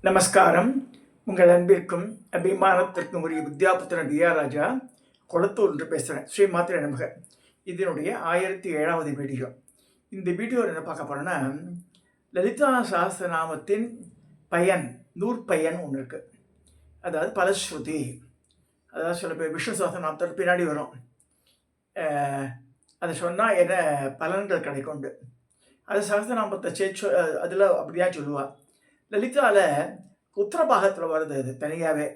நமஸ்காரம். உங்கள் அன்பிற்கும் அபிமானத்திற்கும் உரிய வித்யாபுத்திரன் ராஜா கொளத்தூர் என்று பேசுகிறேன். ஸ்ரீ மாத்திரை நமக. இதனுடைய 1007வது வீடியோ. இந்த வீடியோவில் என்ன பார்க்க போகிறோன்னா, லலிதா சஹஸ்ரநாமத்தின் பயன், நூற்பயன் ஒன்று இருக்குது. அதாவது பலஸ்ருதி. அதாவது சில பேர் விஷ்ணு சஹஸ்ரநாமத்தோட பின்னாடி வரும். அதை சொன்னால் என்ன பலன்கள் கிடைக்குண்டு. அது சஹஸ்ரநாமத்தை சேர்த்து அதில் அப்படிதான் சொல்லுவாள். லலிதாவில் உத்தரபாகத்தில் வருது. அது தனியாகவே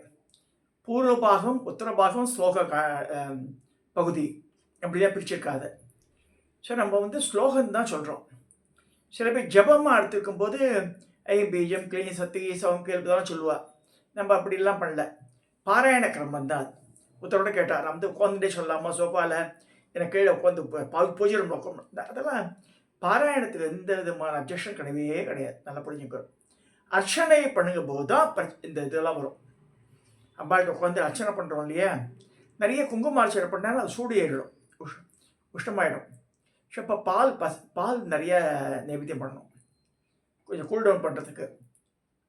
பூர்வபாகம் உத்தரபாகம் ஸ்லோக பகுதி அப்படிதான் பிரிச்சிருக்காது. ஸோ நம்ம ஸ்லோகம்தான் சொல்கிறோம். சில பேர் ஜபமாக எடுத்துருக்கும் போது ஐம்பீஜம் கிளீன் சத்தி சவுங்கேல் இதெல்லாம் சொல்லுவாள். நம்ம அப்படிலாம் பண்ணல. பாராயண கிரமம் தான். ஒருத்தரோட கேட்டார், நான் உட்காந்துட்டே சொல்லலாமா சோஃபாவில், எனக்கு கீழே உட்காந்து பூஜை நோக்கம். அதெல்லாம் பாராயணத்தில் எந்த விதமான அப்ஜெக்ஷன் கிடையவே கிடையாது. நல்லா புரிஞ்சுக்கிறோம். அர்ச்சனை பண்ணுங்க போது தான் இந்த இதெல்லாம் வரும். அம்பாள்கிட்ட உட்காந்து அர்ச்சனை பண்ணுறோம் இல்லையா, நிறைய குங்கும அர்ச்சனை பண்ணாலும் அது சூடு ஏறிடும், உஷ்ணமாயிடும். ஸோ இப்போ பால் நிறைய நைவேத்தியம் பண்ணணும். கொஞ்சம் கூல் டவுன் பண்ணுறதுக்கு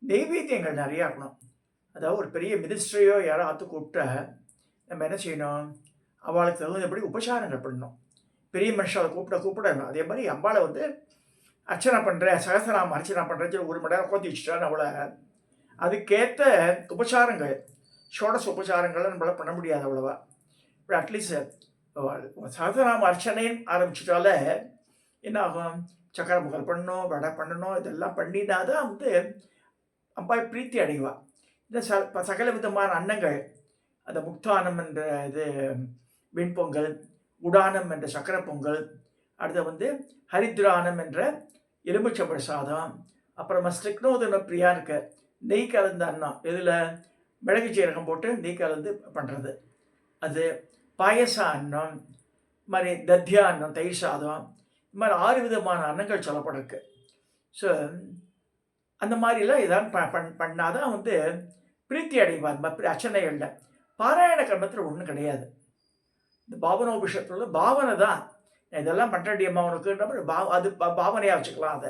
நைவேத்தியங்கள் நிறையா இருக்கணும். அதாவது ஒரு பெரிய மினிஸ்ட்ரியோ யாரோ ஆற்று கூப்பிட்டா நம்ம என்ன செய்யணும், அவளுக்கு தகுந்தபடி உபசாரங்கள் பண்ணணும். பெரிய மனுஷன் அதை கூப்பிடணும். அதே மாதிரி அம்பாளை அர்ச்சனை பண்ணுறேன், சகசநாமம் அர்ச்சனை பண்ணுறேன், 1 மணி நேரம் உட்காந்து வச்சுட்டான்னு அவளை அதுக்கேற்ற உபசாரங்கள், ஷோடச உபசாரங்களை நம்மளால் பண்ண முடியாது அவ்வளோவா. இப்போ அட்லீஸ்ட் சகசநாம அர்ச்சனைன்னு ஆரம்பிச்சிட்டால என்ன ஆகும், சக்கரை முகல் பண்ணணும், வடை பண்ணணும், இதெல்லாம் பண்ணினா தான் அம்பாய் பிரீத்தி அடைவா. இந்த சகல விதமான அன்னங்கள், அந்த முக்தானம் என்ற இது வெண்பொங்கல், உடானம் என்ற சக்கரை பொங்கல், அடுத்து ஹரித்ரானம் என்ற எலுமிச்சம்பழ சாதம், அப்புறமா ஸ்டிக்னோதன பிரியா இருக்க நெய் கலந்த அன்னம், இதில் மிளகு சீரகம் போட்டு நெய் கலந்து பண்ணுறது, அது பாயச அன்னம், மாதிரி தத்தியா அன்னம், தயிர் சாதம், இது மாதிரி 6 விதமான அன்னங்கள் சொல்லப்பட்டிருக்கு. ஸோ அந்த மாதிரிலாம் இதான் பண்ணாதான் பிரீத்தி அடைவார் அர்ச்சனைகளில். பாராயண கர்மத்தில் ஒன்றும் கிடையாது. இந்த பாவனோபிஷத்தில் பாவனை தான். இதெல்லாம் பண்ணுறடியம்மா உனக்குன்ற அது பாவனையாக வச்சுக்கலாம் அதை.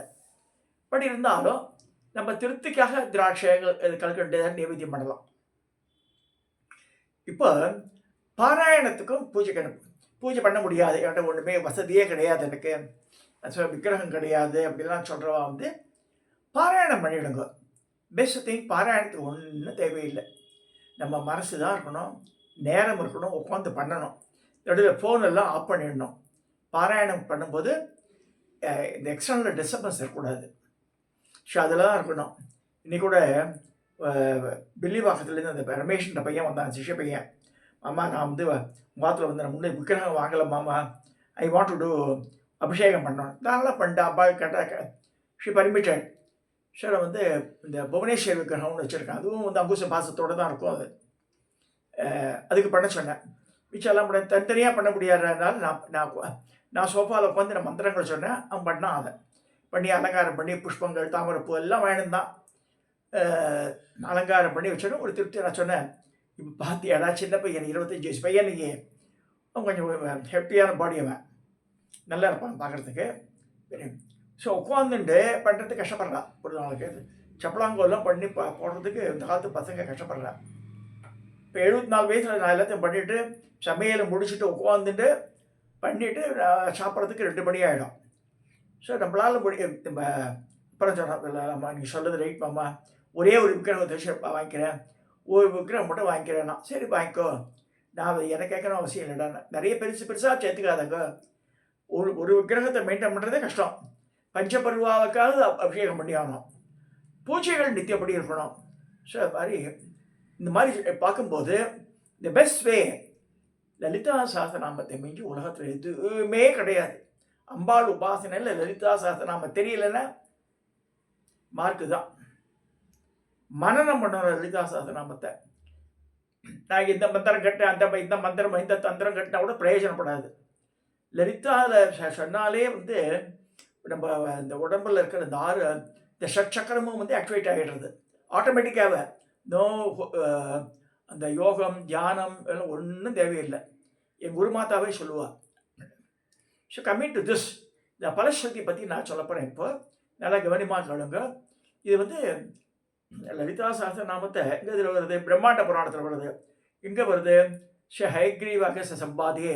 பட் இருந்தாலும் நம்ம திருப்திக்காக திராட்சை கல்கண்டு நைவேத்தியம் பண்ணலாம். இப்போ பாராயணத்துக்கும் பூஜை பண்ண முடியாது, என்கிட்ட ஒன்றுமே வசதியே கிடையாது, எனக்கு விக்கிரகம் கிடையாது அப்படிலாம் சொல்கிறவா பாராயணம் பண்ணிவிடுங்க. Best thing. பாராயணத்துக்கு ஒன்றும் தேவையில்லை. நம்ம மனசு தான் இருக்கணும், நேரம் இருக்கணும், உட்காந்து பண்ணணும். நடுவில் ஃபோனெல்லாம் ஆஃப் பண்ணிடணும். பாராயணம் பண்ணும்போது இந்த எக்ஸ்டர்னல் டிஸ்டர்பன்ஸ் இருக்கக்கூடாது. ஸோ அதில் தான் இருக்கணும். இன்றைக்கி கூட பில்லிவாக்கத்துலேருந்து அந்த ரமேஷ்ன்ற பையன் வந்தான், சிஷ்ய பையன். மாமா, நான் வாரத்தில் நான் முன்னே விக்கிரகம் வாங்கலை மாமா, ஐ வாண்ட் டு டூ அபிஷேகம் பண்ணணும். நல்லா பண்ணிட்டேன். அப்பா கேட்டால் ஷி பர்மிட்டட். சார் இந்த புவனேஸ்வர் விக்கிரகம்னு வச்சுருக்கேன். அதுவும் அங்குச பாசத்தோடு தான் இருக்கும். அது அதுக்கு பண்ண சொன்னேன். மிச்செல்லாம் தனித்தனியாக பண்ண முடியாததுனால நான் சோஃபாவில் உட்காந்து நான் மந்திரங்கள் சொன்னேன். அவன் பண்ணான். அதை பண்ணி அலங்காரம் பண்ணி புஷ்பங்கள், தாமரைப்பூ எல்லாம் வேணும்தான் அலங்காரம் பண்ணி வச்சோன்னு ஒரு திருப்தி. நான் சொன்னேன், இப்போ பார்த்தியாடா சின்ன பையன், 25 வயசு பையன், நீ அவன் கொஞ்சம் ஹெப்டியான பாடி, அவன் நல்லா இருப்பான் பார்க்குறதுக்கு. ஸோ உட்காந்துட்டு பண்ணுறதுக்கு கஷ்டப்படுறான். ஒரு நாளுக்கு சப்பலாங்கோல்லாம் பண்ணி போடுறதுக்கு இந்த காலத்து பசங்க கஷ்டப்படுறான். இப்போ 74 வயசில் நான் எல்லாத்தையும் பண்ணிவிட்டு சமையலை முடிச்சுட்டு உட்காந்துட்டு பண்ணிவிட்டு சாப்பிட்றதுக்கு 2 மணி ஆகிடும். ஸோ நம்மளால் நம்ம அப்புறம் சொன்னோம், நீங்கள் சொல்கிறது ரைட் மாமா, ஒரே ஒரு விக்கிரகம் தரிசனம் வாங்கிக்கிறேன், ஒரு விக்கிரகம் மட்டும் வாங்கிக்கிறேன்னா சரி வாங்கிக்கோ, நான் எனக்கு கேட்கணும் அவசியம் இல்லைடா. நிறைய பெருசாக சேர்த்துக்காதாங்க. ஒரு விக்கிரகத்தை மெயின்டைன் பண்ணுறதே கஷ்டம். பஞ்சபருவாவுக்காவது அபிஷேகம் பண்ணி ஆகணும். பூஜைகள் நித்தியப்படி இருக்கணும். ஸோ அது மாதிரி இந்த மாதிரி பார்க்கும்போது த பெஸ்ட் வே லலிதா சஹஸ்ரநாமத்தை மிஞ்சி உலகத்தில் எதுவுமே கிடையாது. அம்பாள் உபாசனையில் லலிதா சஹஸ்ரநாமம் தெரியலன்னா மார்க்கு தான். மனனம் பண்ணணும் லலிதா சஹஸ்ரநாமத்தை. நான் இந்த மந்திரம் கட்டேன், இந்த மந்திரம் இந்த தந்திரம் கட்டினா கூட பிரயோஜனப்படாது. லலிதாவில் சொன்னாலே நம்ம இந்த உடம்பில் இருக்கிற இந்த 6 இந்த ஷட்சக்கரமும் ஆக்டிவேட் ஆகிடுறது ஆட்டோமேட்டிக்காக. நோ அந்த யோகம் தியானம் எல்லாம் ஒன்றும் தேவையில்லை. என் குருமாதாவே சொல்லுவாள். ஸோ கம்மிங் டு திஸ், இந்த பலஸ்ருதி பற்றி நான் சொல்ல போகிறேன். இப்போ நல்லா கவனமாக கேளுங்க. இது லலிதா சஹஸ்ரநாமத்தை எங்கே இதில் வருது? பிரம்மாண்ட புராணத்தில் வருது. எங்கே வருது? ஸ்ரீ ஹயக்ரீவக சம்பாதியே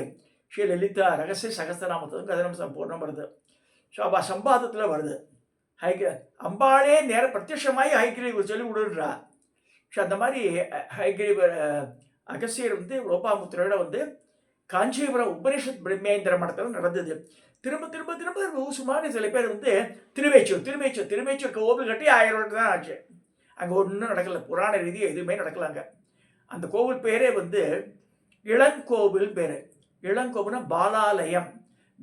ஸ்ரீ லலிதா ரகசிய சகஸ்ரநாமத்துக்கு கதனம் சம்பூர்ணம் வருது. ஸோ அப்போ சம்பாதத்தில் வருது. அம்பாளே நேரம் பிரத்யட்சமாகி ஹயக்ரீவர் சொல்லி விடுன்றா. ஸோ அந்த மாதிரி ஹயக்ரீவர் அகசியர் வந்து லோபாமுத்திரோட வந்து காஞ்சிபுரம் உபனிஷத் பிரம்மேந்திர மடத்தில் நடந்தது. திரும்ப திரும்ப திரும்ப ஊசுமாரி சில பேர் வந்து திருவேச்சூர் கோவில் கட்டி 1000 வருடம் தான் ஆச்சு. அங்கே ஒன்றும் நடக்கலை. புராண ரீதியாக எதுவுமே நடக்கலாங்க. அந்த கோவில் பேரே வந்து இளங்கோவில் பேர். இளங்கோவில்னா பாலாலயம்.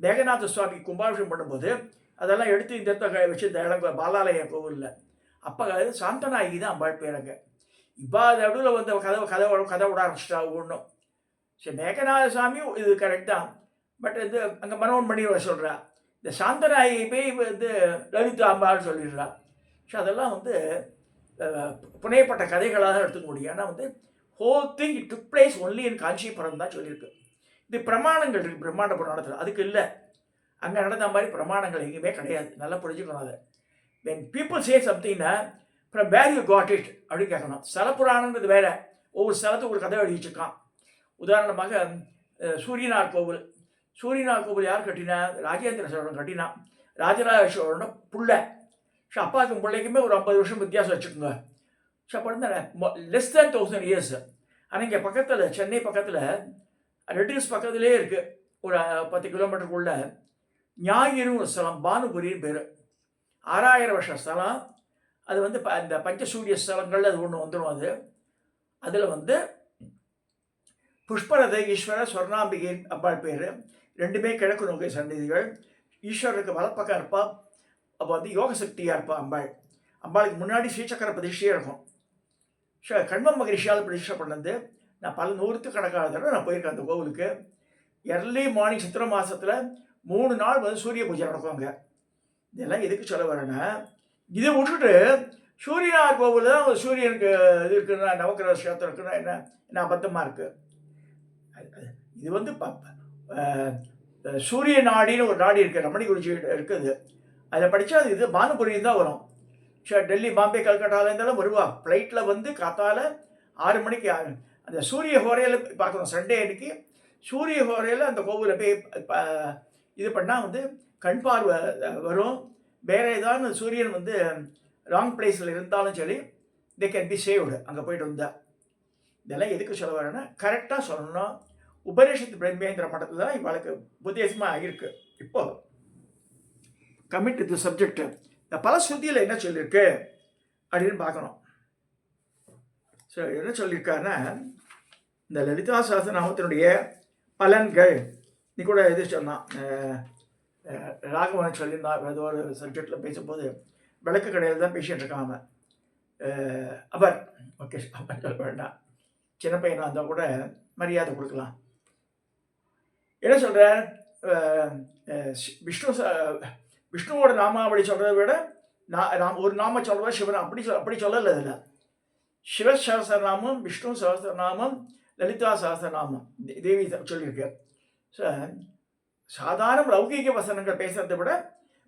மேகநாத சுவாமி கும்பாபிஷேகம் பண்ணும்போது அதெல்லாம் எடுத்து இந்த இடத்த வச்சு இந்த பாலாலய கோவிலில் அப்போ சாந்தனாகி தான் அம்பாள் பேருங்க. இப்போ அது நடுவில் வந்து கதை விட ஆரம்பிச்சிட்டா ஒன்றும். சரி, மேகநாத சுவாமி இது கரெக்ட் தான். பட் வந்து அங்கே மனோன் பண்ணி சொல்கிறா. இந்த சாந்தனாயி போய் வந்து லலிதா அம்பாள்னு சொல்லிடுறா. ஸோ அதெல்லாம் வந்து புனையப்பட்ட கதைகளாக எடுத்துக்க முடியும். ஆனால் வந்து whole thing it took place only in Kanchipuram தான் சொல்லியிருக்கு. இது பிரமாணங்கள் இருக்குது பிரம்மாண்ட புராணத்தில். அதுக்கு இல்லை, அங்கே நடந்த மாதிரி பிரமாணங்கள் எங்கேயுமே கிடையாது. நல்லா புரிஞ்சுக்கணும் அதை. when people say somethingனா from where you got it அப்படின்னு கேட்கணும். ஸ்தல புராணன்றது வேற. ஒவ்வொரு ஸ்தலத்துக்கு ஒரு கதை எழுதி வச்சுருக்கான். உதாரணமாக சூரியனார் கோவில். சூரியனார் கோவில் யார் கட்டினா? ராஜேந்திர சோழன் கட்டினான். ராஜராஜ சோழனோட புள்ள. ஸோ அப்பாவுக்கும் பிள்ளைக்குமே ஒரு 50 வருஷம் வித்தியாசம் வச்சுக்கோங்க. ஸோ அப்போ வந்து லெஸ் தேன் 1000 இயர்ஸ். ஆனால் இங்கே பக்கத்தில் சென்னை பக்கத்தில் ரெட்டில்ஸ் பக்கத்துலேயே இருக்குது. ஒரு 10 கிலோமீட்டருக்குள்ள ஞாயிறும் ஒரு ஸ்தலம், பானுபுரின்னு பேர். 6000 வருஷ ஸ்தலம். அது வந்து இந்த பஞ்சசூரிய ஸ்தலங்கள் அது ஒன்று வந்துடும். அதில் வந்து புஷ்பரத ஈஸ்வர ஸ்வர்ணாம்பிகை அம்பாள் பேர். ரெண்டுமே கிழக்கு நோக்கி சந்நிதிகள். ஈஸ்வரருக்கு வலப்பக்கம் இருப்பா. அப்போ வந்து யோக சக்தியாக இருப்பா அம்பாள். அம்பாளுக்கு முன்னாடி ஸ்ரீசக்கர பிரதிஷ்டையே இருக்கும். கண்ம மகரிஷியால் பிரதிஷ்டை பண்ணது. நான் பல நூற்றுக்கணக்கான தடவை நான் போயிருக்கேன் அந்த கோவிலுக்கு. எர்லி மார்னிங் சித்திரை மாதத்தில் 3 நாள் வந்து சூரிய பூஜை நடக்குவாங்க. இதெல்லாம் எதுக்கு சொல்ல வரேன்னா, இதை விட்டுட்டு சூரியனார் கோவில் தான் சூரியனுக்கு இது இருக்குன்னா நவக்கிரக கஷேத்திரம் இருக்குன்னா என்ன அபத்தமாக இருக்குது. இது வந்து சூரிய நாடின்னு ஒரு நாடி இருக்குது, ரமணி குருஜி இருக்குது. அதில் படித்தா அது இது பானுபுரியும் தான் வரும். டெல்லி, பாம்பே, கல்கட்டாவில் இருந்தாலும் வருவா. ஃப்ளைட்டில் வந்து காத்தால 6 மணிக்கு அந்த சூரிய ஹோரையில் பார்க்கணும். சண்டே அன்னைக்கு சூரிய ஹோரையில் அந்த கோவிலில் போய் இது பண்ணால் வந்து கண் பார்வை வரும். வேறு ஏதாவது சூரியன் வந்து ராங் பிளேஸில் இருந்தாலும் சரி, தே கேன் பி சேவ்டு அங்கே போய்ட்டு வந்தால். இதெல்லாம் எதுக்கு சொல்ல வரேன்னா, கரெக்டாக சொல்லணும்னா உபனிஷத்து பிரம்மேந்திர மடத்தில் தான் இவளுக்கு உபதேசமாக ஆகியிருக்கு. இப்போ கமிட் டு தி சப்ஜெக்ட். இந்த பலஸ்ருதியில் என்ன சொல்லியிருக்கு அப்படின்னு பார்க்கணும். ஸோ என்ன சொல்லியிருக்காருன்னா, இந்த லலிதா சஹஸ்ரநாமத்தினுடைய பலன்கள் நீ கூட இது சொன்னான். ராகவன் சொல்லியிருந்தான் ஏதோ ஒரு சப்ஜெக்டில் பேசும்போது, விளக்கு கடையில் தான் பேசிகிட்டு இருக்காம அவர். ஓகே, சொல்ல வேண்டாம். சின்ன பையனாக இருந்தால் கூட மரியாதை கொடுக்கலாம். என்ன சொல்கிறார்? விஷ்ணுவோட நாமாவளி சொல்கிறத விட ஒரு நாம சொல்கிறத சிவன் அப்படி சொல்லலை. இதில் சிவ சஹஸ்ரநாமம், விஷ்ணு சஹஸ்ரநாமம், லலிதா சஹஸ்ரநாமம் தேவி சொல்லியிருக்கு. ஸோ சாதாரண லௌகீக வசனங்கள் பேசுகிறத விட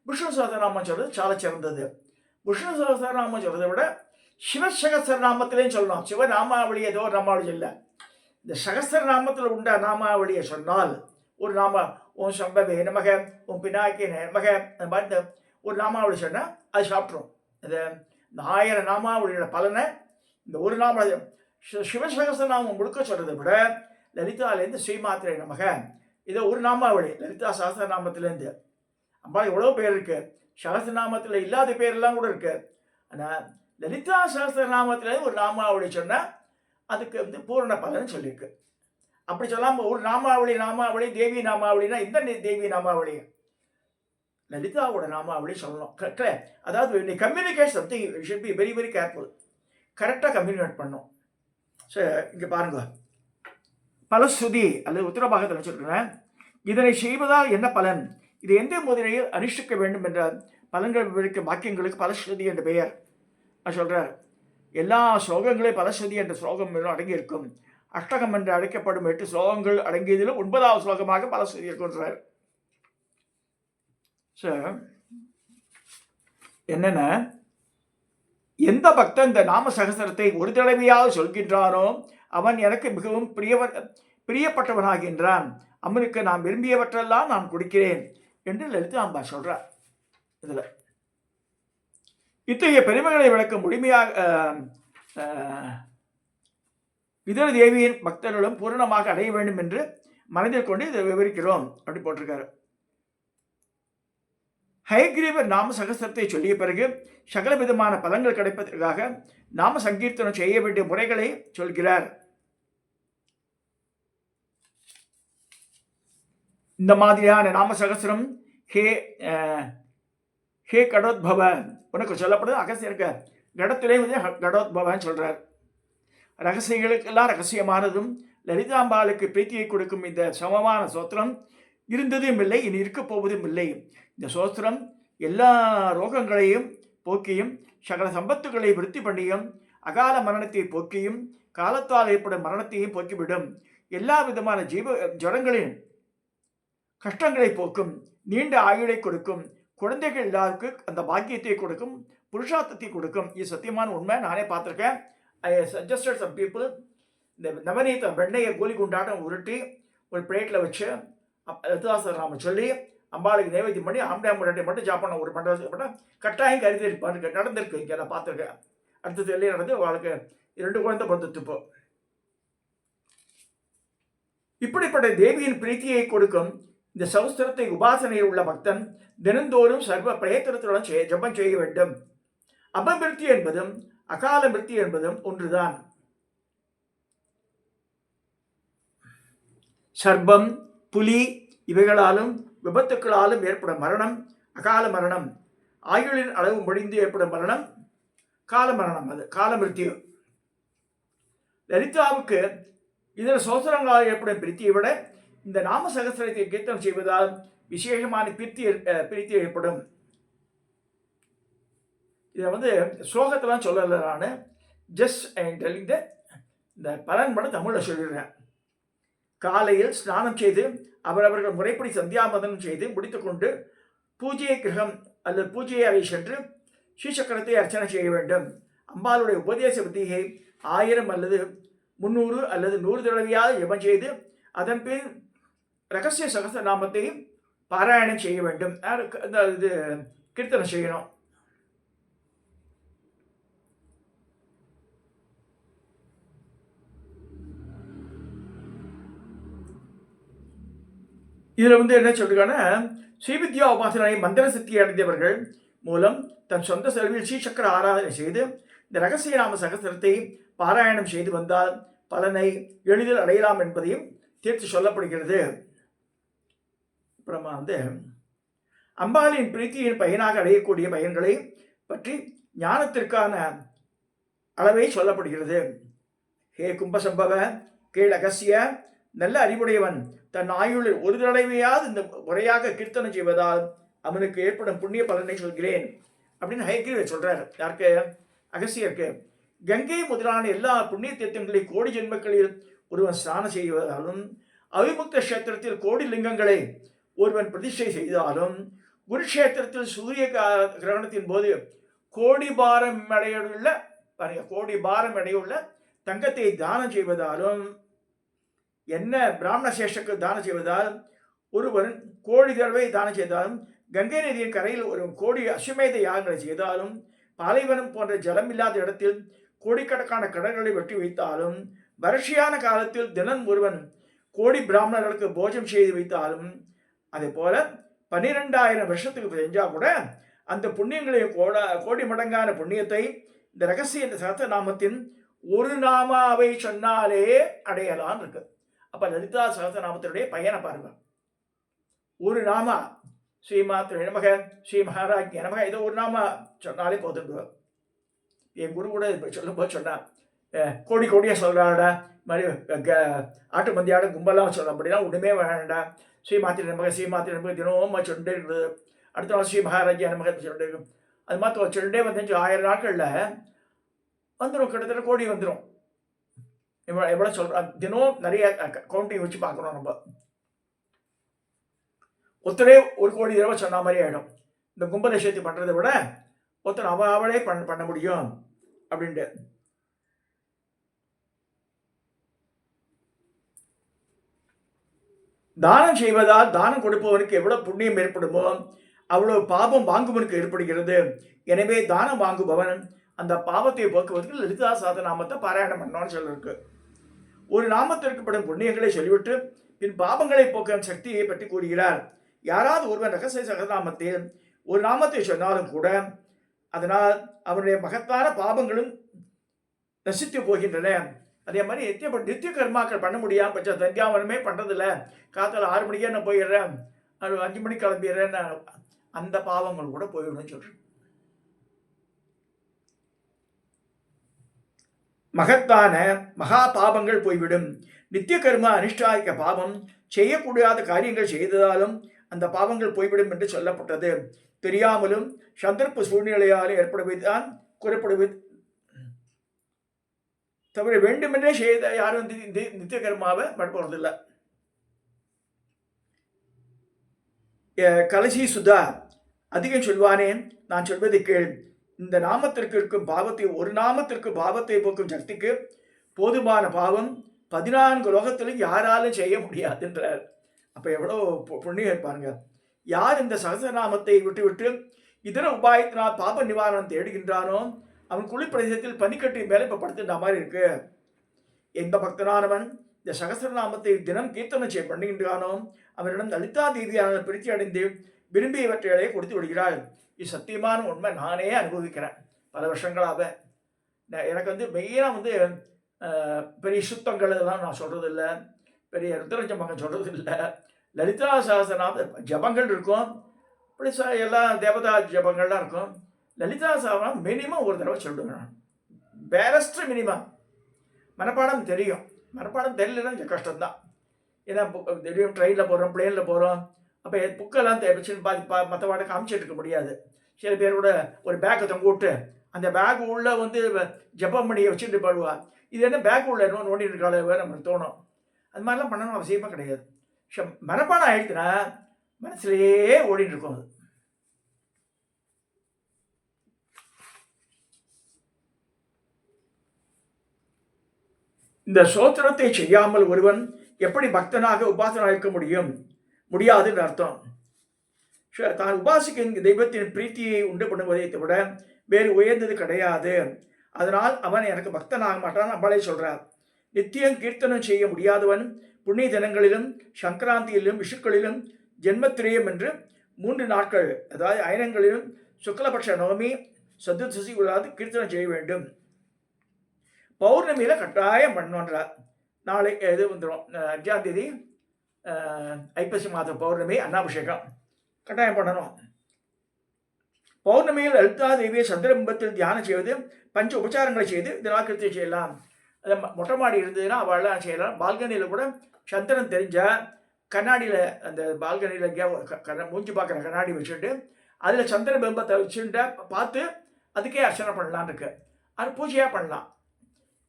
விஷ்ணு சஹஸ்ரநாமம் சொல்கிறது சால சிறந்தது. விஷ்ணு சஹஸ்ரநாமம் சொல்கிறத விட சிவ சஹஸ்ரநாமத்திலேயும் சொல்லணும். சிவ நாமாவளி ஏதோ ஒரு நாமாவளி இல்லை. இந்த சஹஸ்ரநாமத்தில் உண்ட நாமாவளியை சொன்னால், ஒரு நாம உன் சம்பவே நமக, உன் பினாக்கி நமக, அந்த மாதிரி ஒரு நாமாவளி சொன்னால் அது சாப்பிட்ரும். இந்த 1000 நாமாவளியோட பலனை இந்த ஒரு நாம சிவசகஸ்ரநாமம் முழுக்க சொல்கிறத விட லலிதாலேருந்து ஸ்ரீமாத்திரை நமக இதை ஒரு நாமாவளி லலிதா சஹஸ்ரநாமத்திலேருந்து. அம்பாள் எவ்வளோ பேர் இருக்குது. சஹஸ்ரநாமத்தில் இல்லாத பேரெல்லாம் கூட இருக்குது. ஆனால் லலிதா சஹஸ்ரநாமத்திலேருந்து ஒரு நாமாவளி சொன்னால் அதுக்கு வந்து பூரண பலன் சொல்லியிருக்கு. அப்படி சொல்லாமல் ஒரு நாமாவளி தேவி நாமாவளினா இந்த தேவி நாமாவளி லலிதாவோட நாமாவளி சொல்லணும். கரெக்டாக, அதாவது நீ communicate something you should be very very careful. கரெக்டாக கம்யூனிகேட் பண்ணும். ஸோ இங்கே பாருங்கள், பலஸ்ருதி அல்லது உத்தரபாகத்தில் வச்சுருக்கிறேன். இதனை செய்வதால் என்ன பலன், இது எந்த முறையில் அனுஷ்டிக்க வேண்டும் என்ற பலன்கள் விவரிக்கும் வாக்கியங்களுக்கு பலஸ்ருதி என்ற பெயர். நான் சொல்கிறார், எல்லா ஸ்லோகங்களையும் பலஸ்ருதி என்ற ஸ்லோகம் அடங்கியிருக்கும். அஷ்டகம் என்று அழைக்கப்படும் 8 ஸ்லோகங்கள் அடங்கியதிலும் 9வது ஸ்லோகமாக பலஸ்ருதி இருக்கின்றார். ஸோ என்னென்ன எந்த பக்தன் இந்த நாம சகஸ்ரத்தை ஒரு தடவையாக சொல்கின்றானோ அவன் எனக்கு மிகவும் பிரியப்பட்டவனாகின்றான். அவனுக்கு நான் விரும்பியவற்றெல்லாம் நான் கொடுக்கிறேன் என்று லலிதாம்பா சொல்றார். இதுல இத்தகைய பெருமைகளை விளக்க முழுமையாக இதர தேவியின் பக்தர்களும் பூரணமாக அடைய வேண்டும் என்று மனதில் கொண்டு இதை விவரிக்கிறோம் அப்படி போட்டிருக்காரு. ஹயக்ரீவர் நாம சகஸ்ரத்தை சொல்லிய பிறகு சகல விதமான பலன்கள் கிடைப்பதற்காக நாம சங்கீர்த்தனம் செய்ய வேண்டிய முறைகளை சொல்கிறார். இந்த மாதிரியான நாம சகஸ்ரம் ஹே கடோத்பவ உனக்கு சொல்லப்படுது. அகசியருக்கு கடத்திலே வந்து கடோத்பவன்னு சொல்றார். ரகசியங்களுக்கெல்லாம் ரகசியமானதும் லலிதாம்பாளுக்கு பிரீத்தியை கொடுக்கும் இந்த சமமான சோத்திரம் இருந்ததும் இல்லை, இனி இருக்க போவதும் இல்லை. இந்த சோத்திரம் எல்லா ரோகங்களையும் போக்கியும் சகல சம்பத்துக்களை விருத்தி பண்ணியும் அகால மரணத்தை போக்கியும் காலத்தால் ஏற்படும் மரணத்தையும் போக்கிவிடும். எல்லா விதமான ஜுரங்களின் கஷ்டங்களை போக்கும், நீண்ட ஆயுளை கொடுக்கும், குழந்தைகள் எல்லாருக்கு அந்த பாக்கியத்தை கொடுக்கும், புருஷார்த்தத்தை கொடுக்கும். இது சத்தியமான உண்மை, நானே பார்த்துருக்கேன். ஐ சஜஸ்டட் சம் பீப்புள் இந்த நவநீத வெண்ணையை கோலி குண்டாட்டம் உருட்டி ஒரு பிளேட்டில் வச்சு லலிதாசர் நாம சொல்லி அம்பாளுக்கு நைவேத்தியம் பண்ணி ஆம்பளை முன்னாடி மட்டும் சாப்பிடணும். ஒரு மண்டலத்துக்கு மட்டும் கட்டாயம் கருதி நடந்திருக்கு. இங்கே நான் பார்த்துருக்கேன். அடுத்தது எல்லையே நடந்து அவளுக்கு 2 குழந்தை பிறந்துட்டு. இப்படிப்பட்ட தேவியின் பிரீத்தியை கொடுக்கும் இந்த சௌஸ்திரத்தை உபாசனையில் உள்ள பக்தன் தினந்தோறும் சர்வ பிரயத்தனத்துடன் ஜபம் செய்ய வேண்டும். அபமிருத்தி என்பதும் அகால மிருத்தி என்பதும் ஒன்றுதான். சர்ப்பம், புலி இவைகளாலும் விபத்துக்களாலும் ஏற்படும் மரணம் அகால மரணம். ஆயுளின் அளவு முடிந்து ஏற்படும் மரணம் கால மரணம், அது கால மிருத்தியு. லலிதாவுக்கு இதர சோசரங்களால் ஏற்படும் பிரீத்தியை விட இந்த நாம சகஸ்ரத்தை கீர்த்தனம் செய்வதால் விசேஷமான பிரீத்தி ஏற்படும். இதை வந்து ஸ்லோகத்தெல்லாம் சொல்லலை, நான் ஜஸ்ட் இந்த பலன் மட்டும் தமிழில் சொல்லிடுறேன். காலையில் ஸ்நானம் செய்து அவரவர்கள் முறைப்படி சந்தியாவந்தனம் செய்து முடித்துக்கொண்டு பூஜை கிரகம் அல்லது பூஜை அறை சென்று ஸ்ரீசக்கரத்தை அர்ச்சனை செய்ய வேண்டும். அம்பாளுடைய உபதேச வித்தியை 1000 அல்லது 300 அல்லது 100 தடவையாக ஜபம் செய்து அதன் பின் ரகசிய சகஸ்ர நாமத்தை பாராயணம் செய்ய வேண்டும். இது கீர்த்தனம் செய்யணும். இதில் வந்து என்ன சொல்றாங்கன்னா, ஸ்ரீவித்யா உபாசனை மந்திர சித்தி அடைந்தவர்கள் மூலம் தன் சொந்த செலவில் ஸ்ரீசக்கர ஆராதனை செய்து இந்த ரகசிய நாம சகஸ்திரத்தை பாராயணம் செய்து வந்தால் பலனை எளிதில் அடையலாம் என்பதையும் தீர்த்து சொல்லப்படுகிறது. அப்புறமா வந்து அம்பாளின் பிரீத்தியின் பயனாக அடையக்கூடிய பயன்களை பற்றி ஞானத்திற்கான அளவை சொல்லப்படுகிறது. ஹே கும்பசம்பவ கேள் அகசிய, நல்ல அறிவுடையவன் தன் ஆயுளில் ஒரு தடவையாவது இந்த முறையாக கீர்த்தனம் செய்வதால் அவனுக்கு ஏற்படும் புண்ணிய பலனை சொல்கிறேன் அப்படின்னு ஹயக்ரீவர் சொல்றார். யாருக்கு? அகசியருக்கு. கங்கை முதலான எல்லா புண்ணிய தீர்த்தங்களை கோடி ஜென்மக்களில் ஒருவன் ஸ்நானம் செய்வதாலும் அவிமுக்த கஷேத்திரத்தில் கோடி லிங்கங்களை ஒருவன் பிரதிஷ்டை செய்தாலும் குருக்ஷேத்திரத்தில் சூரிய கிரகணத்தின் போது கோடி பாரம் அடையுள்ள தங்கத்தை தானம் செய்வதாலும் என்ன பிராமண சேஷக்கு தானம் செய்வதால் ஒருவன் கோடி தடவை தானம் செய்தாலும் கங்கை நதியின் கரையில் ஒரு கோடி அசுமேத யாகங்களை செய்தாலும் பாலைவனம் போன்ற ஜலம் இல்லாத இடத்தில் கோடிக்கணக்கான கடல்களை வெட்டி வைத்தாலும் வறட்சியான காலத்தில் தினம் ஒருவன் கோடி பிராமணர்களுக்கு போஜனம் செய்து வைத்தாலும் அதே போல 12,000 வருஷத்துக்கு செஞ்சா கூட அந்த புண்ணியங்களையும் கோடி மடங்கான புண்ணியத்தை இந்த ரகசிய சகஸ்ரநாமத்தின் ஒரு நாமாவை சொன்னாலே அடையலாம் இருக்கு. அப்ப லலிதா சகஸ்ரநாமத்தினுடைய பயனை பாருங்க. ஒரு நாமா ஸ்ரீமாத்ரே நமக, ஸ்ரீ மகாராஜ்ய நமக, ஏதோ ஒரு நாமா சொன்னாலே போதும். என் குரு கூட சொல்லும்போது சொன்னா, கோடி கோடியாக சொல்கிறாடா, மாதிரி ஆட்டு மந்தியாட கும்பலாம் சொல்ல அப்படின்னா ஒன்றுமே வேண்டாம். ஸ்ரீமாத்திரை நமக, ஸ்ரீமாத்திரை நமக தினமும் சொல்லிட்டே இருக்குது. அடுத்த நாள் ஸ்ரீ மகாராஜ்யா நமக சொல்லிட்டே இருக்கும். அது மாதிரி சொல்லிட்டே வந்து 1000 நாட்களில் வந்துடும், கிட்டத்தட்ட கோடி வந்துடும். எவ்வளோ சொல்கிறோம் தினம் நிறைய கவுண்டிங் வச்சு பார்க்கணும். நம்ம ஒருத்தரே 1 கோடி தடவை சொன்ன மாதிரி ஆகிடும். இந்த கும்பதேசத்தை பண்ணுறதை விட ஒருத்தன் அவளே பண்ண முடியும் அப்படின்ட்டு. தானம் செய்வதால் தானம் கொடுப்பவனுக்கு எவ்வளவு புண்ணியம் ஏற்படுமோ அவ்வளவு பாபம் வாங்குவனுக்கு ஏற்படுகிறது. எனவே தானம் வாங்குபவன் அந்த பாவத்தை போக்குவதற்கு லலிதா சகஸ்ரநாமத்தை பாராயணம் பண்ணணும்னு சொல்லிருக்கு. ஒரு நாமத்திற்கு படும் புண்ணியங்களை சொல்லிவிட்டு பின் பாவங்களை போக்கும் சக்தியை பற்றி கூறுகிறார். யாராவது ஒருவன் ரகசிய சகஸ்ரநாமத்தில் ஒரு நாமத்தை சொன்னாலும் கூட அதனால் அவனுடைய மகத்தான பாவங்களும் நசித்து போகின்றன. அதே மாதிரி நித்திய கர்மாக்கள் பண்ண முடியாமல் பட்ச தஞ்சாவனமே பண்ணுறதில்ல, காத்தால் 6 மணிக்கே நான் போயிடுறேன், 5 மணிக்கு கிளம்பிடுறேன்னு அந்த பாவங்கள் கூட போயிடும் சொல்கிறேன். மகத்தான மகா பாவங்கள் போய்விடும். நித்திய கர்ம அனுஷ்டாயிக்க பாவம் செய்யக்கூடாத காரியங்கள் செய்ததாலும் அந்த பாவங்கள் போய்விடும் என்று சொல்லப்பட்டது. தெரியாமலும் சந்தர்ப்ப சூழ்நிலையால் ஏற்படுவதுதான் கூறப்படுவது தவிர வேண்டுமென்றே செய்த யாரும் நித்திய கர்மாவை போறதில்லை. கலசி சுதா அதிகம் சொல்வானே, நான் சொல்வதை கேள். இந்த நாமத்திற்கு இருக்கும் பாவத்தை, ஒரு நாமத்திற்கு பாவத்தை போக்கும் சக்திக்கு போதுமான பாவம் 14 லோகத்திலும் யாராலும் செய்ய முடியாதுன்றார். அப்போ எவ்வளோ புண்ணியம் இருப்பாருங்க. யார் இந்த சகசநாமத்தை விட்டுவிட்டு இதர உபாயத்தினால் பாப நிவாரணம் தேடுகின்றானோ அவன் குளிப்பிரதேசத்தில் பனிக்கட்டி மேலே இப்போ படுத்துன்ற மாதிரி இருக்கு. எந்த பக்தனானவன் இந்த சகசரநாமத்தை தினம் கீர்த்தனை பண்ணுகின்றானோ அவனிடம் லலிதா தேவியான பிரித்தி அடைந்து விரும்பியவற்றையே கொடுத்து விடுகிறாள். இது சத்தியமான உண்மை, நானே அனுபவிக்கிறேன் பல வருஷங்களாக. எனக்கு மெயினாக பெரிய சுத்தங்கள் இதெல்லாம் நான் சொல்கிறது இல்லை, பெரிய ருத்ரஜபங்கள் சொல்கிறது இல்லை. லலிதா சகஸ்ரநாம ஜபங்கள் இருக்கும், இப்படி எல்லா தேவதா ஜபங்கள்லாம் இருக்கும். லலிதா சகஸ்ரநாமம் மினிமம் ஒரு தடவை சொல்லுவேன். பேரஸ்ட் மினிமம். மனப்பாடம் தெரியும், மனப்பாடம் தெரியலன்னா கொஞ்சம் கஷ்டம்தான். ஏன்னா திடீர்னு ட்ரெயினில் போகிறோம், பிளேனில் போகிறோம், அப்போ புக்கெல்லாம் வச்சுன்னு மற்ற பாட்டை காமிச்சிட்டு இருக்க முடியாது. சில பேர் கூட ஒரு பேக்கை தொங்க விட்டு அந்த பேக் உள்ள ஜப்பம் பண்ணியை வச்சுட்டு பாடுவா. இது என்ன பேக் உள்ள என்ன நோண்டி இருக்காளே நமக்கு தோணும். அது மாதிரிலாம் பண்ணணும் அவசியமாக கிடையாது. மனப்பாடம் ஆயிடுச்சுன்னா மனசுலேயே ஓடிட்டு இருக்கும். அது இந்த சோத்திரத்தை செய்யாமல் ஒருவன் எப்படி பக்தனாக உபாசனாக இருக்க முடியாதுன்னு அர்த்தம். தான் உபாசிக்க தெய்வத்தின் பிரீத்தியை உண்டு பண்ணுவதை விட வேறு உயர்ந்தது கிடையாது. அதனால் அவன் எனக்கு பக்தனாக மாட்டான் நம்மளே சொல்றார். நித்தியம் கீர்த்தனம் செய்ய முடியாதவன் புண்ணிய தினங்களிலும் சங்கராந்தியிலும் விஷுக்களிலும் ஜென்மத்திரயம் என்று 3 நாட்கள், அதாவது அயனங்களிலும் சுக்லபட்ச நவமி சதுர்தசி உள்ளாது கீர்த்தனம் செய்ய வேண்டும். பௌர்ணமியில் கட்டாயம் பண்ணுன்றார். நாளை இது வந்துடும் 5ஆம் தேதி ஐப்பசி மாத பௌர்ணமி, அன்னாபிஷேகம் கட்டாயம் பண்ணணும். பௌர்ணமியில் லலிதா தேவியை சந்திரபிம்பத்தில் தியானம் செய்வது, பஞ்ச உபச்சாரங்களை செய்து இதனால் கிருத்தி செய்யலாம். அதை மொட்டை மாடி இருந்ததுன்னா அவள்லாம் செய்யலாம். பால்கனியில் கூட சந்திரன் தெரிஞ்சால் கண்ணாடியில் அந்த பால்கனியில் எங்கேயா மூஞ்சி பார்க்குற கண்ணாடி வச்சுட்டு அதில் சந்திர பிம்பத்தை வச்சுட்டு பார்த்து அதுக்கே அர்ச்சனை பண்ணலான்னு இருக்கு. அது பூஜையாக பண்ணலாம்.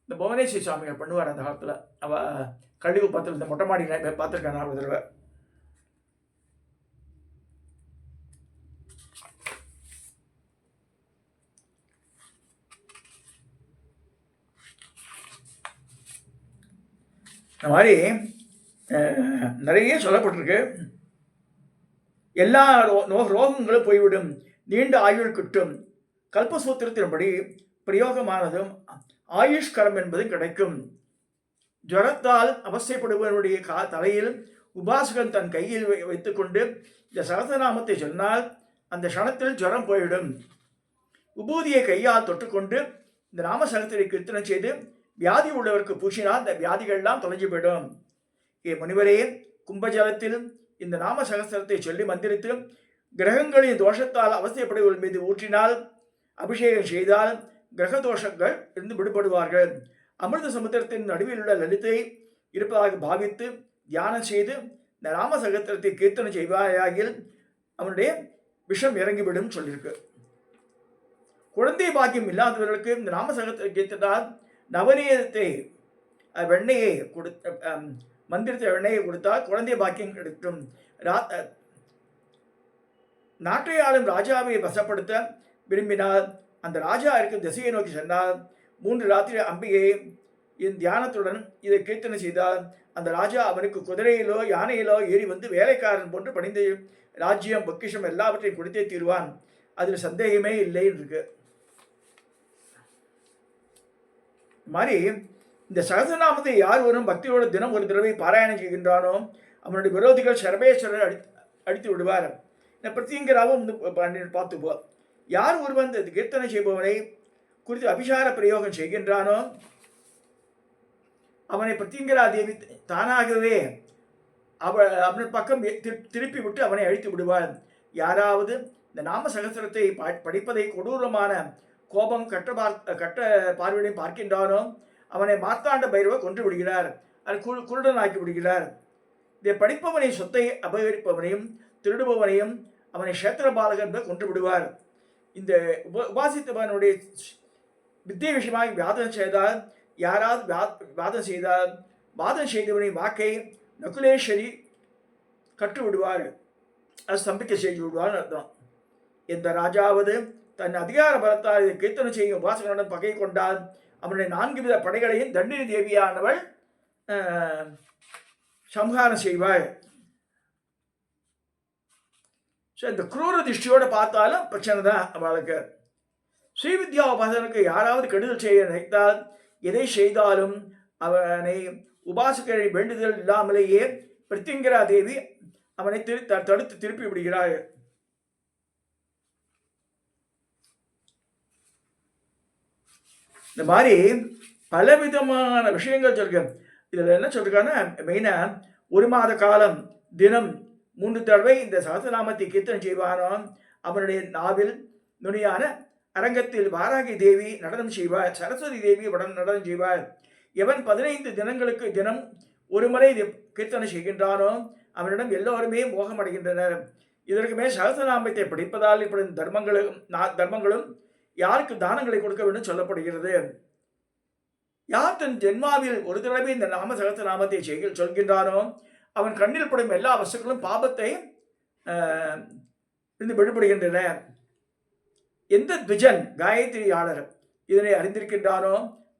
இந்த புவனேஸ்வரி சுவாமிகள் பண்ணுவார் அந்த காலத்தில். அவள் கள்ளிக்குப்பத்தில் இந்த மொட்டை மாடி பார்த்துருக்கேன் நான் ஒரு தடவை. இந்த மாதிரி நிறைய சொல்லப்பட்டிருக்கு. எல்லா ரோகங்களும் போய்விடும், நீண்ட ஆயுள் கிட்டும். கல்பசூத்திரத்தின்படி பிரயோகமானதும் ஆயுஷ்கரம் என்பது கிடைக்கும். ஜுரத்தால் அவசியப்படுபவனுடைய தலையில் உபாசகன் தன் கையில் வைத்துக்கொண்டு இந்த சகஸ்ரநாமத்தை சொன்னால் அந்த க்ஷணத்தில் ஜுரம் போய்விடும். விபூதியை கையால் தொட்டுக்கொண்டு இந்த நாமசகஸ்திரை கீர்த்தனம் செய்து வியாதி உள்ளவருக்கு பூசினால் அந்த வியாதிகள்லாம் தொலைஞ்சு போயிடும். முனிவரே, கும்பஜலத்தில் இந்த நாம சகஸ்திரத்தை சொல்லி மந்திரித்து கிரகங்களின் தோஷத்தால் அவசியப்படுவர்கள் மீது ஊற்றினால், அபிஷேகம் செய்தால் கிரக தோஷங்கள் இருந்து விடுபடுவார்கள். அமிர்த சமுத்திரத்தின் நடுவில் உள்ள லலிதை இருப்பதாக பாவித்து தியானம் செய்து இந்த நாம சகஸ்திரத்தை கீர்த்தனை செய்வாயாகில் அவனுடைய விஷம் இறங்கிவிடும் சொல்லியிருக்கு. குழந்தை பாக்கியம் இல்லாதவர்களுக்கு இந்த நாம சகஸ்திரத்தை கீர்த்தனால் நவநீதத்தை வெண்ணையை மந்திரத்தை வெண்ணையை கொடுத்தால் குழந்தை பாக்கியம் கிடைக்கும். நாட்டை ஆளும் ராஜாவை வசப்படுத்த விரும்பினால் அந்த ராஜா இருக்கும் திசையை நோக்கி சென்றால் 3 ராத்திரி அம்பிகை என் தியானத்துடன் இதை கீர்த்தனை செய்தால் அந்த ராஜா அவனுக்கு குதிரையிலோ யானையிலோ ஏறி வந்து வேலைக்காரன் போன்று பணிந்து ராஜ்யம் பொக்கிஷம் எல்லாவற்றையும் கொடுத்தே தீர்வான். அதில் சந்தேகமே இல்லைன்னு இருக்கு. மாதிரி இந்த சகசநாமத்தை யார் வரும் பக்தியோட தினம் ஒரு தடவை பாராயணம் செய்கின்றானோ அவனுடைய விரோதிகள் சர்வேஸ்வரர் அடித்து விடுவார். பிரத்திங்கராவும் பார்த்துப்போம். யார் ஒருவன் இந்த கீர்த்தனை செய்பவனை குறித்து அபிசார பிரயோகம் செய்கின்றானோ அவனை பிரத்திங்கரா தேவி தானாகவே அவன் பக்கம் திருப்பி விட்டு அவனை அழித்து விடுவார். யாராவது இந்த நாம சகஸ்திரத்தை படிப்பதை கொடூரமான கோபம் கட்ட பார்வையுடன் பார்க்கின்றானோ அவனை மார்த்தாண்ட பைரவர் கொன்று விடுகிறார். அது குருடனாக்கி விடுகிறார். இதை படிப்பவனை சொத்தை அபகரிப்பவனையும் திருடுபவனையும் அவனை கஷேத்திர பாலகன் கொன்று விடுவார். இந்த உபாசித்தவனுடைய வித்தியை விஷயமாக வாதம் செய்தால் யாராவது வாதம் செய்தால் வாதம் செய்தவனை வாக்கை நகுலேஸ்வரி கற்று விடுவார். அது ஸ்தம்பிக்க செய்து விடுவார்னு அர்த்தம். எந்த ராஜாவது தன் அதிகார பலத்தால் இதை கீர்த்தனை செய்யும் உபாசகனுடன் பகை கொண்டால் அவனுடைய 4 வித படைகளையும் தண்டினி தேவியானவள் சம்ஹாரம் செய்வாள். ஸோ இந்த குரூர திருஷ்டியோடு பார்த்தாலும் பிரச்சனை தான் அவளுக்கு. ஸ்ரீவித்யா உபாசகனுக்கு யாராவது கெடுதல் செய்ய நினைத்தால் எதை செய்தாலும் அவனை உபாசகரை வேண்டுதல் இல்லாமலேயே பிரத்திங்கரா தேவி அவனை தடுத்து திருப்பி விடுகிறாள். இந்த மாதிரி பலவிதமான விஷயங்கள் சொல்லிருக்க. இதில் என்ன சொல்லிருக்காங்கன்னா மெயினாக 1 மாத காலம் தினம் 3 தடவை இந்த சகசநாமத்தை கீர்த்தனை செய்வானோ அவனுடைய நாவில் நுனியான அரங்கத்தில் வாராகி தேவி நடனம் செய்வார், சரஸ்வதி தேவி நடனம் செய்வார். எவன் 15 தினங்களுக்கு தினம் ஒரு முறை கீர்த்தனை செய்கின்றானோ அவனிடம் எல்லோருமே மோகம் அடைகின்றனர். இதற்குமே சகசநாமத்தை படிப்பதால் இப்படி தர்மங்களும் யாருக்கு தானங்களை கொடுக்க வேண்டும் சொல்லப்படுகிறது. யார் தன் ஜென்மாவில் ஒரு தடவை இந்த நாம சகசநாமத்தை சொல்கின்றானோ அவன் கண்ணில் படும் எல்லா வஸ்துக்களும் பாபத்தை இருந்து விடுபடுகின்றன. எந்த துஜன் காயத்ரியாளர் இதனை அறிந்திருக்கின்றானோ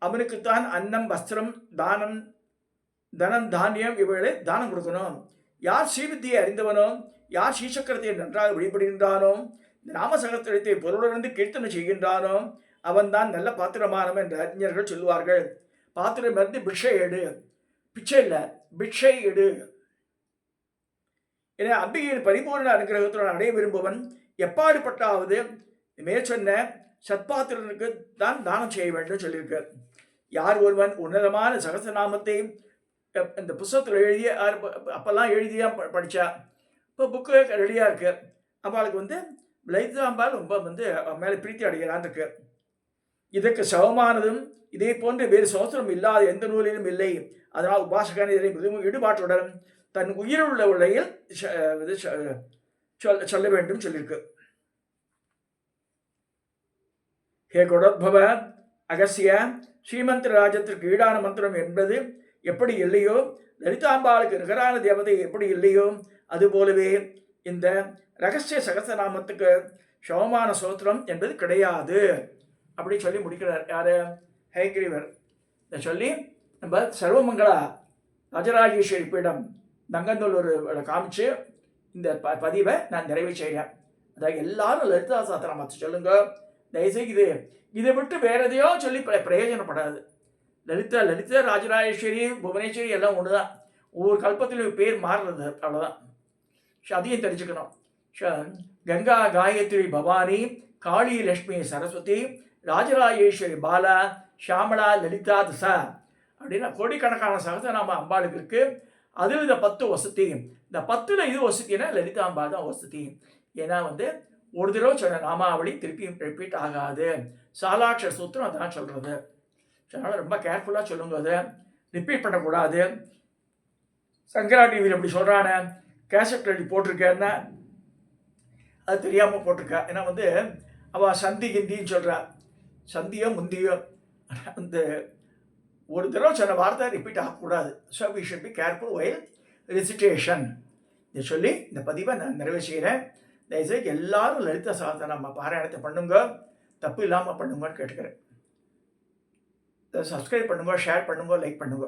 அவனுக்குத்தான் அன்னம் வஸ்திரம் தனம் தானியம் இவைகளை தானம் கொடுக்கணும். யார் ஸ்ரீவித்தியை அறிந்தவனோ யார் ஸ்ரீசக்கரத்தை நன்றாக வெளிப்படுகின்றானோ நாமசகஸ்திரத்தை பொருளுணர்ந்து கீர்த்தனை செய்கின்றானோ அவன்தான் நல்ல பாத்திரமானவன் என்று அறிஞர்கள் சொல்லுவார்கள். பாத்திரம் இருந்து பிக்ஷை எடு, பிச்சை இல்லை பிக்ஷை எடு. என அம்பிகையின் பரிபூர்ண அனுகிரகத்துடன் அடைய விரும்புவன் எப்பாடுபட்டாவது மேற்சொன்ன சத்பாத்திரனுக்கு தான் தானம் செய்ய வேண்டும் சொல்லியிருக்கார். யார் ஒருவன் உன்னதமான சகசநாமத்தை இந்த புஸ்தகத்தில் எழுதிய அப்பெல்லாம் எழுதியா படித்தா இப்போ புக்கு ரெடியாக இருக்கு. அவளுக்கு லலிதாம்பாள் ரொம்ப மேலே பிரீத்தி அடைகிறான் இருக்கு. இதற்கு சமமானதும் இதே போன்று வேறு சோத்திரம் இல்லாத எந்த நூலிலும் இல்லை. அதனால் உபாசகன் இதனை மிகவும் ஈடுபாட்டுடன் தன் உயிருள்ள உலகில் சொல்ல வேண்டும் சொல்லியிருக்கு. ஹே கொடோத்பவ அகசிய ஸ்ரீமந்திர ராஜத்திற்கு ஈடான மந்திரம் என்பது எப்படி இல்லையோ லலிதாம்பாளுக்கு நிகரான தேவதை எப்படி இல்லையோ அதுபோலவே இந்த ரகசிய சகசநாமத்துக்கு சமமான சோத்திரம் என்பது கிடையாது அப்படி சொல்லி முடிக்கிறார் யாரு ஹயக்ரீவர். இதை சொல்லி நம்ம சர்வமங்களா ராஜராஜேஸ்வரி பீடம் நங்கநல்லூர் காமிச்சு இந்த பதிவை நான் நிறைவு செய்கிறேன். அதாவது எல்லாரும் லலிதா சகஸ்ரநாமத்தை சொல்லுங்க. தயவுசெய்து இதை விட்டு வேற எதையோ சொல்லி பிரயோஜனப்படாது. லலிதா ராஜராஜேஸ்வரி புவனேஸ்வரி எல்லாம் ஒன்று தான். ஒவ்வொரு கல்பத்திலும் பேர் மாறுறது அவ்வளோதான். அதையும் தெரிஞ்சுக்கணும். கங்கா காயத்ரி பவானி காளி லட்சுமி சரஸ்வதி ராஜராஜேஸ்வரி பாலா ஷாமலா லலிதா தசா அப்படின்னா கோடிக்கணக்கான சகசநாம அம்பாளுக்கு இருக்கு. அதில் இந்த 10 வசதி. இந்த 10ல் இது வசதினா லலிதா அம்பாள் தான் வசதி. ஏன்னா ஒரு தடவை சொன்ன நாமாவளி திருப்பி ரிப்பீட் ஆகாது. சாலாட்சர சூத்திரம் அதான் சொல்கிறது. அதனால் ரொம்ப கேர்ஃபுல்லாக சொல்லுங்க. அதை ரிப்பீட் பண்ணக்கூடாது. சங்கரா டிவியில் இப்படி சொல்கிறானே கேசட் ரெடி போட்டிருக்கேன்னா அது தெரியாமல் போட்டிருக்கா. ஏன்னா அவள் சந்தி கிந்தின்னு சொல்கிறா. சந்தியோ முந்தியோ ஒரு தடவை சொன்ன வார்த்தை ரிப்பீட் ஆகக்கூடாது. So we should be careful while recitation. இதை சொல்லி இந்த பதிவை நான் நிறைவு செய்கிறேன். தயவுசெய்து எல்லாரும் லலிதா சகஸ்ரநாம பாராயணத்தை பண்ணுங்க, தப்பு இல்லாமல் பண்ணுங்கன்னு கேட்டுக்கிறேன். சப்ஸ்கிரைப் பண்ணுங்க, ஷேர் பண்ணுங்க, லைக் பண்ணுங்க.